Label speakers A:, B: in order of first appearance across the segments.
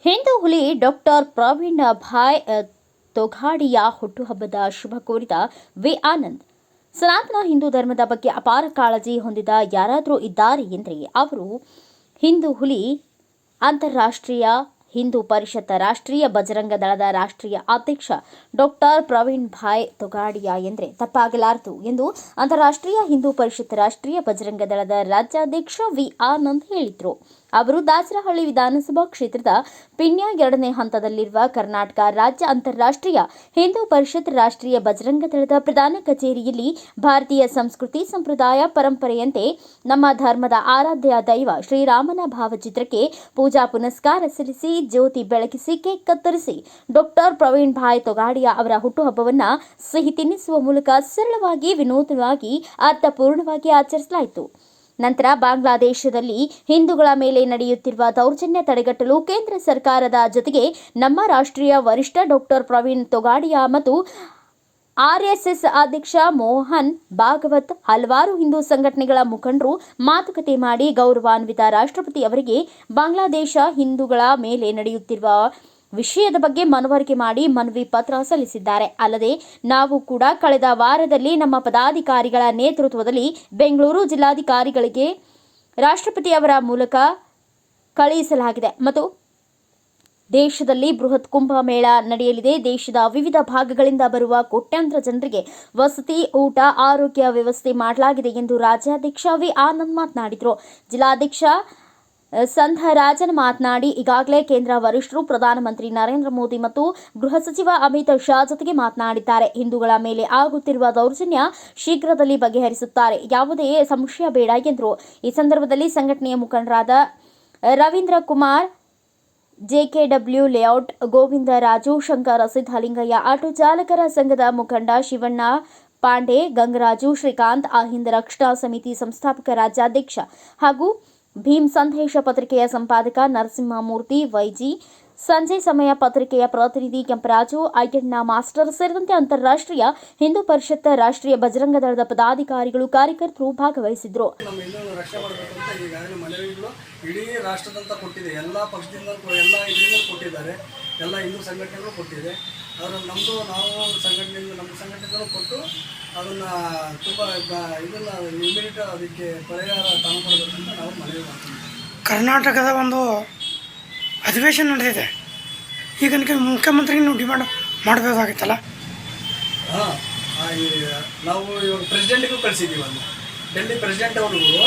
A: ಹಿಂದೂ ಹುಲಿ ಡಾಕ್ಟರ್ ಪ್ರವೀಣ್ ಭಾಯ್ ತೊಗಾಡಿಯಾ ಹುಟ್ಟುಹಬ್ಬದ ಶುಭ ಕೋರಿದ ವಿ ಆನಂದ್. ಸನಾತನ ಹಿಂದೂ ಧರ್ಮದ ಬಗ್ಗೆ ಅಪಾರ ಕಾಳಜಿ ಹೊಂದಿದ ಯಾರಾದರೂ ಇದ್ದಾರೆ ಎಂದರೆ ಅವರು ಹಿಂದೂ ಹುಲಿ. ಅಂತಾರಾಷ್ಟ್ರೀಯ ಹಿಂದೂ ಪರಿಷತ್ ರಾಷ್ಟ್ರೀಯ ಬಜರಂಗ ದಳದ ರಾಷ್ಟ್ರೀಯ ಅಧ್ಯಕ್ಷ ಡಾಕ್ಟರ್ ಪ್ರವೀಣ್ ಭಾಯ್ ತೊಗಾಡಿಯಾ ಎಂದರೆ ತಪ್ಪಾಗಲಾರದು ಎಂದು ಅಂತಾರಾಷ್ಟ್ರೀಯ ಹಿಂದೂ ಪರಿಷತ್ ರಾಷ್ಟ್ರೀಯ ಬಜರಂಗ ದಳದ ರಾಜ್ಯಾಧ್ಯಕ್ಷ ವಿ ಆನಂದ್ ಹೇಳಿದರು. ಅವರು ದಾಸರಹಳ್ಳಿ ವಿಧಾನಸಭಾ ಕ್ಷೇತ್ರದ ಪಿಣ್ಯ 2ನೇ ಹಂತದಲ್ಲಿರುವ ಕರ್ನಾಟಕ ರಾಜ್ಯ ಅಂತಾರಾಷ್ಟ್ರೀಯ ಹಿಂದೂ ಪರಿಷತ್ ರಾಷ್ಟ್ರೀಯ ಬಜರಂಗ ದಳದ ಪ್ರಧಾನ ಕಚೇರಿಯಲ್ಲಿ ಭಾರತೀಯ ಸಂಸ್ಕೃತಿ ಸಂಪ್ರದಾಯ ಪರಂಪರೆಯಂತೆ ನಮ್ಮ ಧರ್ಮದ ಆರಾಧ್ಯ ದೈವ ಶ್ರೀರಾಮನ ಭಾವಚಿತ್ರಕ್ಕೆ ಪೂಜಾ ಪುನಸ್ಕಾರ ಸಲ್ಲಿಸಿ ಜ್ಯೋತಿ ಬೆಳಗಿಸಿ ಕೇಕ್ ಕತ್ತರಿಸಿ ಡಾಕ್ಟರ್ ಪ್ರವೀಣ್ ಭಾಯ್ ತೊಗಾಡಿಯಾ ಅವರ ಹುಟ್ಟುಹಬ್ಬವನ್ನು ಸಿಹಿ ತಿನ್ನಿಸುವ ಮೂಲಕ ಸರಳವಾಗಿ ವಿನೂತನವಾಗಿ ಅರ್ಥಪೂರ್ಣವಾಗಿ ಆಚರಿಸಲಾಯಿತು. ನಂತರ ಬಾಂಗ್ಲಾದೇಶದಲ್ಲಿ ಹಿಂದೂಗಳ ಮೇಲೆ ನಡೆಯುತ್ತಿರುವ ದೌರ್ಜನ್ಯ ತಡೆಗಟ್ಟಲು ಕೇಂದ್ರ ಸರ್ಕಾರದ ಜೊತೆಗೆ ನಮ್ಮ ರಾಷ್ಟ್ರೀಯ ವರಿಷ್ಠ ಡಾಕ್ಟರ್ ಪ್ರವೀಣ್ ತೊಗಾಡಿಯಾ ಮತ್ತು ಆರ್ಎಸ್ಎಸ್ ಅಧ್ಯಕ್ಷ ಮೋಹನ್ ಭಾಗವತ್ ಹಲವಾರು ಹಿಂದೂ ಸಂಘಟನೆಗಳ ಮುಖಂಡರು ಮಾತುಕತೆ ಮಾಡಿ ಗೌರವಾನ್ವಿತ ರಾಷ್ಟ್ರಪತಿ ಅವರಿಗೆ ಬಾಂಗ್ಲಾದೇಶ ಹಿಂದೂಗಳ ಮೇಲೆ ನಡೆಯುತ್ತಿರುವ ವಿಷಯದ ಬಗ್ಗೆ ಮನವರಿಕೆ ಮಾಡಿ ಮನವಿ ಪತ್ರ ಸಲ್ಲಿಸಿದ್ದಾರೆ. ಅಲ್ಲದೆ ನಾವು ಕೂಡ ಕಳೆದ ವಾರದಲ್ಲಿ ನಮ್ಮ ಪದಾಧಿಕಾರಿಗಳ ನೇತೃತ್ವದಲ್ಲಿ ಬೆಂಗಳೂರು ಜಿಲ್ಲಾಧಿಕಾರಿಗಳಿಗೆ ರಾಷ್ಟ್ರಪತಿ ಅವರ ಮೂಲಕ ಕಳುಹಿಸಲಾಗಿದೆ ಮತ್ತು ದೇಶದಲ್ಲಿ ಬೃಹತ್ ಕುಂಭ ಮೇಳ ನಡೆಯಲಿದೆ. ದೇಶದ ವಿವಿಧ ಭಾಗಗಳಿಂದ ಬರುವ ಕೋಟ್ಯಾಂತರ ಜನರಿಗೆ ವಸತಿ, ಊಟ, ಆರೋಗ್ಯ ವ್ಯವಸ್ಥೆ ಮಾಡಲಾಗಿದೆ ಎಂದು ರಾಜ್ಯಾಧ್ಯಕ್ಷ ವಿ ಆನಂದ್ ಮಾತನಾಡಿದರು. ಜಿಲ್ಲಾಧ್ಯಕ್ಷ ಸಂಧರಾಜನ್ ಮಾತನಾಡಿ, ಈಗಾಗಲೇ ಕೇಂದ್ರ ವರಿಷ್ಠರು ಪ್ರಧಾನಮಂತ್ರಿ ನರೇಂದ್ರ ಮೋದಿ ಮತ್ತು ಗೃಹ ಸಚಿವ ಅಮಿತ್ ಶಾ ಜೊತೆಗೆ ಮಾತನಾಡಿದ್ದಾರೆ. ಹಿಂದೂಗಳ ಮೇಲೆ ಆಗುತ್ತಿರುವ ದೌರ್ಜನ್ಯ ಶೀಘ್ರದಲ್ಲಿ ಬಗೆಹರಿಸುತ್ತಾರೆ, ಯಾವುದೇ ಸಂಶಯ ಬೇಡ ಎಂದರು. ಈ ಸಂದರ್ಭದಲ್ಲಿ ಸಂಘಟನೆಯ ಮುಖಂಡರಾದ ರವೀಂದ್ರ ಕುಮಾರ್, ಜೆಕೆಡಬ್ಲ್ಯೂ ಲೇಔಟ್ ಗೋವಿಂದರಾಜು, ಶಂಕರ ಸಿದ್ದಲಿಂಗಯ್ಯ, ಆಟೋ ಚಾಲಕರ ಸಂಘದ ಮುಖಂಡ ಶಿವಣ್ಣ ಪಾಂಡೆ, ಗಂಗರಾಜು, ಶ್ರೀಕಾಂತ್, ಅಹಿಂದ ರಕ್ಷಣಾ ಸಮಿತಿ ಸಂಸ್ಥಾಪಕ ರಾಜ್ಯಾಧ್ಯಕ್ಷ ಹಾಗೂ ಭೀಮ್ ಸಂದೇಶ ಪತ್ರಿಕೆಯ ಸಂಪಾದಕ ನರಸಿಂಹಮೂರ್ತಿ, ವೈಜಿ, ಸಂಜೆ ಸಮಯ ಪತ್ರಿಕೆಯ ಪ್ರತಿನಿಧಿ ಕೆಂಪರಾಜು, ಅಯ್ಯಣ್ಣ ಮಾಸ್ಟರ್ ಸೇರಿದಂತೆ ಅಂತಾರಾಷ್ಟ್ರೀಯ ಹಿಂದೂ ಪರಿಷತ್ ರಾಷ್ಟ್ರೀಯ ಬಜರಂಗ ದಳದ ಪದಾಧಿಕಾರಿಗಳು, ಕಾರ್ಯಕರ್ತರು ಭಾಗವಹಿಸಿದ್ರು.
B: ಇಡೀ ರಾಷ್ಟ್ರದಂತ ಕೊಟ್ಟಿದೆ, ಎಲ್ಲ ಪಕ್ಷದಿಂದ ಎಲ್ಲ ಇದರಿಂದ ಕೊಟ್ಟಿದ್ದಾರೆ, ಎಲ್ಲ ಹಿಂದೂ ಸಂಘಟನೆಗಳು ಕೊಟ್ಟಿದೆ. ಅವರು ನಾವು ಸಂಘಟನೆಯಿಂದ ನಮ್ಮ ಸಂಘಟನೆಗಳು ಕೊಟ್ಟು ಅದನ್ನು ತುಂಬ ಇದನ್ನು ಇಮಿಡಿಯೇಟ್ ಅದಕ್ಕೆ ಪರಿಹಾರ ತಗೊಂಡ್ಬರ್ಬೇಕಂತ ನಾವು ಮನವಿ ಮಾಡ್ತೀವಿ.
C: ಕರ್ನಾಟಕದ ಒಂದು ಅಧಿವೇಶನ ನಡೆದಿದೆ, ಈಗ ಮುಖ್ಯಮಂತ್ರಿಗೆ ನೀವು ಡಿಮಾಂಡ್ ಮಾಡಬೇಕಾಗಿತ್ತಲ್ಲ.
B: ಹಾಂ, ನಾವು ಇವಾಗ ಪ್ರೆಸಿಡೆಂಟಿಗೂ ಕಳಿಸಿದ್ದೀವಿ. ಅಲ್ಲಿ ಡೆಲ್ಲಿ ಪ್ರೆಸಿಡೆಂಟ್ ಅವ್ರಿಗೂ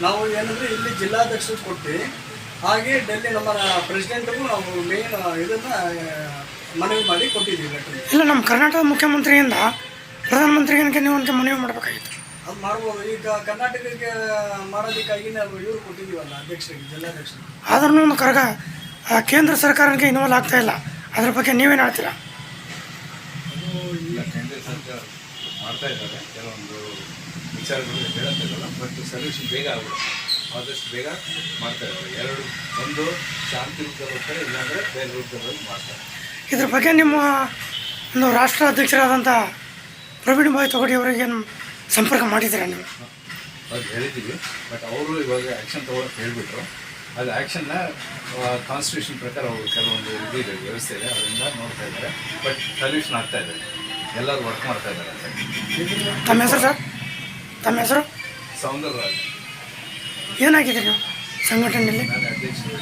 B: ನಾವು ಏನಂದರೆ ಇಲ್ಲಿ ಜಿಲ್ಲಾಧ್ಯಕ್ಷರು ಕೊಟ್ಟು ಹಾಗೆ ಡೆಲ್ಲಿ ನಮ್ಮ ಪ್ರೆಸಿಡೆಂಟ್ಗೂ ನಾವು ಮೇನ್ ಇದನ್ನು ಮನವಿ ಮಾಡಿ ಕೊಟ್ಟಿದ್ದೀವಿ.
C: ಇಲ್ಲ, ನಮ್ಮ ಕರ್ನಾಟಕದ ಮುಖ್ಯಮಂತ್ರಿಯಿಂದ ಪ್ರಧಾನಮಂತ್ರಿಗೆ ನೀವು ಅಂತ ಮನವಿ ಮಾಡಬೇಕಾಗಿತ್ತು.
B: ಅದು ಮಾಡ್ಬೋದು. ಈಗ ಕರ್ನಾಟಕಕ್ಕೆ ಮಾಡೋದಕ್ಕಾಗಿ ನಾವು ಇವರು ಕೊಟ್ಟಿದ್ದೀವಲ್ಲ ಅಧ್ಯಕ್ಷರಿಗೆ, ಜಿಲ್ಲಾಧ್ಯಕ್ಷರು.
C: ಆದ್ರೂ ಒಂದು ಕೇಂದ್ರ ಸರ್ಕಾರಕ್ಕೆ ಇನ್ವಾಲ್ವ್ ಆಗ್ತಾ ಇಲ್ಲ. ಅದ್ರ ಬಗ್ಗೆ ನೀವೇನು ಹೇಳ್ತೀರಾ?
D: ಅದು ಇಲ್ಲ, ಕೇಂದ್ರ ಸರ್ಕಾರ ಮಾಡ್ತಾ ಇದ್ದಾರೆ, ಕೆಲವೊಂದು ವಿಚಾರಗಳು ಹೇಳುತ್ತಿಲ್ಲ, ಬಟ್ ಸೊಲ್ಯೂಷನ್ ಬೇಗ ಆಗುತ್ತೆ, ಆದಷ್ಟು ಬೇಗ ಮಾಡ್ತಾ ಇದ್ದಾರೆ. ಒಂದು ಶಾಂತಿ ರೂಪದಲ್ಲಿ ಹೋಗ್ತಾರೆ, ಇಲ್ಲಾಂದರೆ ಬೇರೆ ರೂಪದಲ್ಲಿ ಮಾಡ್ತಾರೆ.
C: ಇದ್ರ ಬಗ್ಗೆ ನಿಮ್ಮ ಒಂದು ರಾಷ್ಟ್ರ ಅಧ್ಯಕ್ಷರಾದಂಥ ಪ್ರವೀಣ್ ಭಾಯ್ ತೊಗಾಡಿಯಾ ಅವರಿಗೆ ಏನು ಸಂಪರ್ಕ ಮಾಡಿದ್ದೀರಾ ನೀವು?
D: ಅದು ಹೇಳಿದ್ದೀವಿ, ಬಟ್ ಅವರು ಇವಾಗ ಆ್ಯಕ್ಷನ್ ತೊಗೊಳಕ್ಕೆ ಹೇಳಿಬಿಟ್ರು. ಅದು ಆ್ಯಕ್ಷನ್ನ ಕಾನ್ಸ್ಟಿಟ್ಯೂಷನ್ ಪ್ರಕಾರ ಅವರು ಕೆಲವೊಂದು ಇದೆ, ವ್ಯವಸ್ಥೆ ಇದೆ, ಅದರಿಂದ ನೋಡ್ತಾ ಇದ್ದಾರೆ. ಬಟ್ ಸೊಲ್ಯೂಷನ್ ಆಗ್ತಾ ಇದೆ, ಎಲ್ಲರೂ ವರ್ಕ್ ಮಾಡ್ತಾ ಇದ್ದಾರೆ ಅಂತ.
C: ತಮ್ಮ ಹೆಸರು ಸರ್? ತಮ್ಮ ಹೆಸರು?
D: ಸೌಂದರರಾಜ್.
C: ಏನಾಗಿದೆ ನೀವು ಸಂಘಟನೆಯಲ್ಲಿ?
D: ನಾನು ಅಧ್ಯಕ್ಷರು.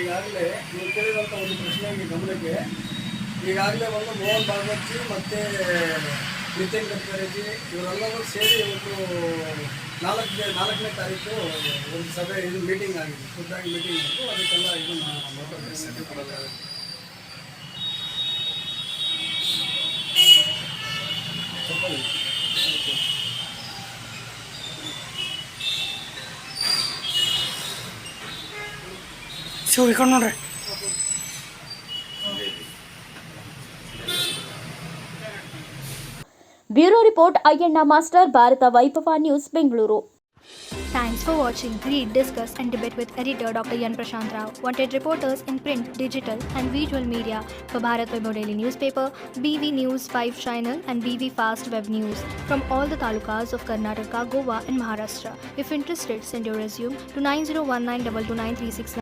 B: ಈಗಾಗಲೇ ನೀವು ಕೇಳಿದಂಥ ಒಂದು ಪ್ರಶ್ನೆಗೆ ಗಮನಕ್ಕೆ ಈಗಾಗಲೇ ಒಂದು ಮೋಹನ್ ಭಾಗವತ್ಜಿ ಮತ್ತು ನಿತಿನ್ ಗಡ್ಕರಿಜಿ ಇವರೆಲ್ಲರೂ ಸೇರಿ ಇವತ್ತು 4ನೇ ತಾರೀಕು ಒಂದು ಸಭೆ ಇದು ಮೀಟಿಂಗ್ ಆಗಿದೆ, ಖುದ್ದಾಗಿ ಮೀಟಿಂಗ್ ಆಯಿತು. ಅದಕ್ಕೆಲ್ಲ ಇದನ್ನು ಕೊಡೋದು
C: ಶಿವ ಈ ಕಡೆ ನೋಡ್ರಿ.
A: Bureau report, Ayyanna master, Bharat Vaibhav news, Bengaluru.
E: Thanks for watching Read, Discuss and Debate with editor Dr. Yan Prashant Rao. Wanted reporters in print, digital and visual media for Bharat Vaibhav Daily Newspaper, BV News 5 Channel and BV Fast Web News from all the talukas of Karnataka, Goa and Maharashtra. If interested, send your resume to 9019229369.